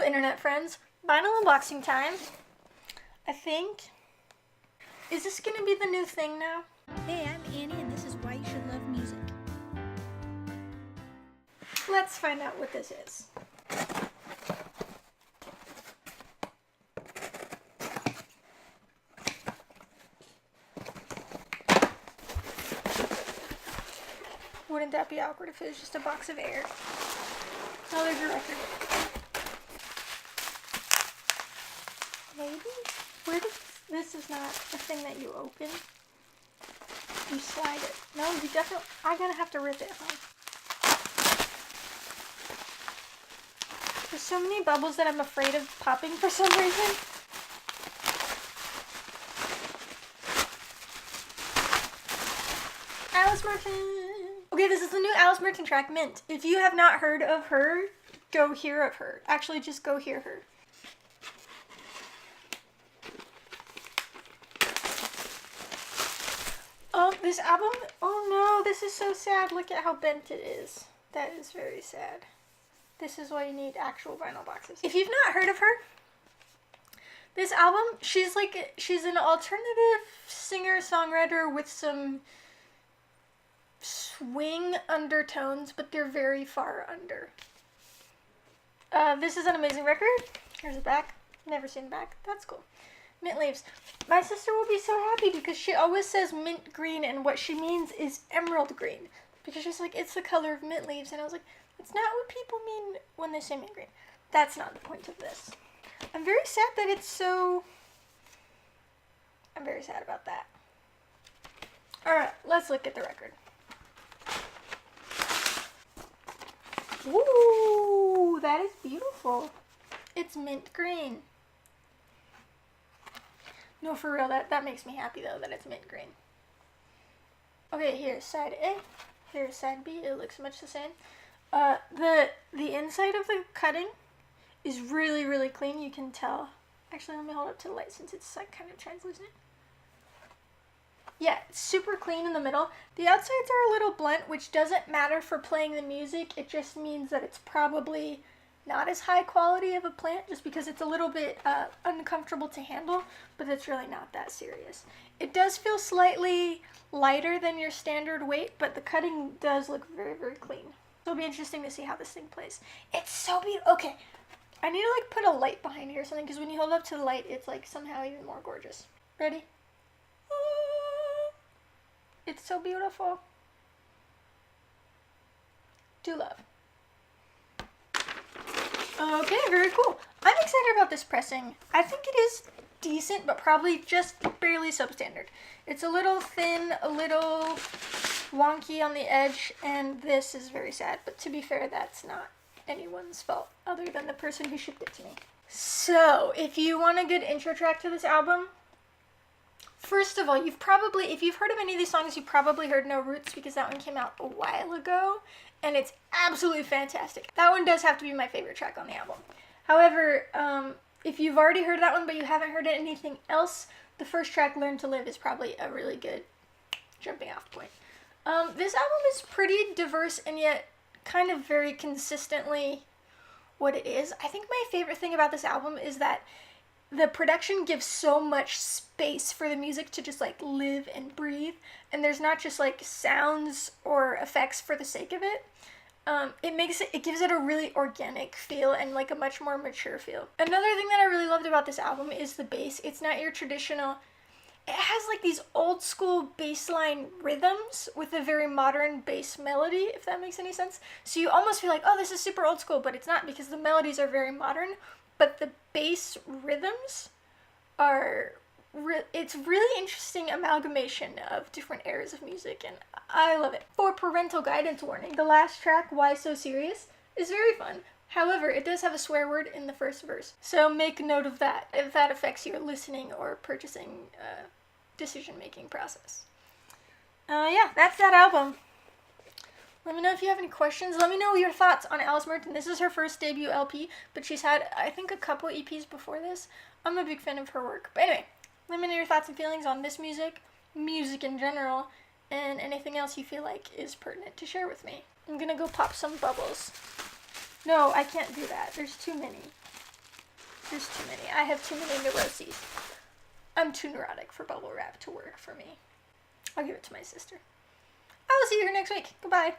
Hello, internet friends. Vinyl unboxing time. I think. Is this gonna be the new thing now? Hey, I'm Annie, and this is why you should love music. Let's find out what this is. Wouldn't that be awkward if it was just a box of air? Oh, there's your record. Maybe? Where did this is not a thing that you open. You slide it. No, you definitely. I'm gonna have to rip it, huh? There's so many bubbles that I'm afraid of popping for some reason. Alice Merton. Okay, this is the new Alice Merton track, Mint. If you have not heard of her, go hear of her. Actually, just go hear her. Oh, this album? Oh no, this is so sad. Look at how bent it is. That is very sad. This is why you need actual vinyl boxes. If you've not heard of her, this album, she's an alternative singer-songwriter with some swing undertones, but they're very far under. This is an amazing record. Here's the back. Never seen the back. That's cool. Mint leaves. My sister will be so happy because she always says mint green, and what she means is emerald green. Because she's like, it's the color of mint leaves. And I was like, that's not what people mean when they say mint green. That's not the point of this. I'm very sad that it's so... I'm very sad about that. Alright, let's look at the record. Ooh, that is beautiful. It's mint green. No, for real, that makes me happy though, that it's mint green. Okay, here's side A. Here's side B. It looks much the same. The inside of the cutting is really, really clean. You can tell. Actually, let me hold up to the light since it's like kind of translucent. Yeah, it's super clean in the middle. The outsides are a little blunt, which doesn't matter for playing the music. It just means that it's probably not as high quality of a plant, just because it's a little bit uncomfortable to handle, but it's really not that serious. It does feel slightly lighter than your standard weight, but the cutting does look very, very clean. It'll be interesting to see how this thing plays. It's so beautiful. Okay, I need to like put a light behind here or something, because when you hold up to the light, it's like somehow even more gorgeous. Ready? It's so beautiful. Do love. Okay, very cool. I'm excited about this pressing. I think it is decent, but probably just barely substandard. It's a little thin, a little wonky on the edge, and this is very sad. But to be fair, that's not anyone's fault other than the person who shipped it to me. So, if you want a good intro track to this album, first of all, if you've heard of any of these songs, you've probably heard No Roots, because that one came out a while ago, and it's absolutely fantastic. That one does have to be my favorite track on the album. However, if you've already heard that one, but you haven't heard anything else, the first track, Learn to Live, is probably a really good jumping off point. This album is pretty diverse, and yet kind of very consistently what it is. I think my favorite thing about this album is that the production gives so much space for the music to just like live and breathe, and there's not just like sounds or effects for the sake of it. It gives it a really organic feel and like a much more mature feel. Another thing that I really loved about this album is the bass. It's not your traditional. It has like these old school bass line rhythms with a very modern bass melody, if that makes any sense. So you almost feel like, oh, this is super old school, but it's not, because the melodies are very modern. But the bass rhythms are, it's really interesting amalgamation of different eras of music, and I love it. For parental guidance warning, the last track, Why So Serious, is very fun. However, it does have a swear word in the first verse, so make note of that if that affects your listening or purchasing decision-making process. Yeah, that's that album. Let me know if you have any questions. Let me know your thoughts on Alice Merton. This is her first debut LP, but she's had, I think, a couple EPs before this. I'm a big fan of her work. But anyway, let me know your thoughts and feelings on this music in general, and anything else you feel like is pertinent to share with me. I'm gonna go pop some bubbles. No, I can't do that. There's too many. There's too many. I have too many neuroses. I'm too neurotic for bubble wrap to work for me. I'll give it to my sister. I will see you here next week. Goodbye.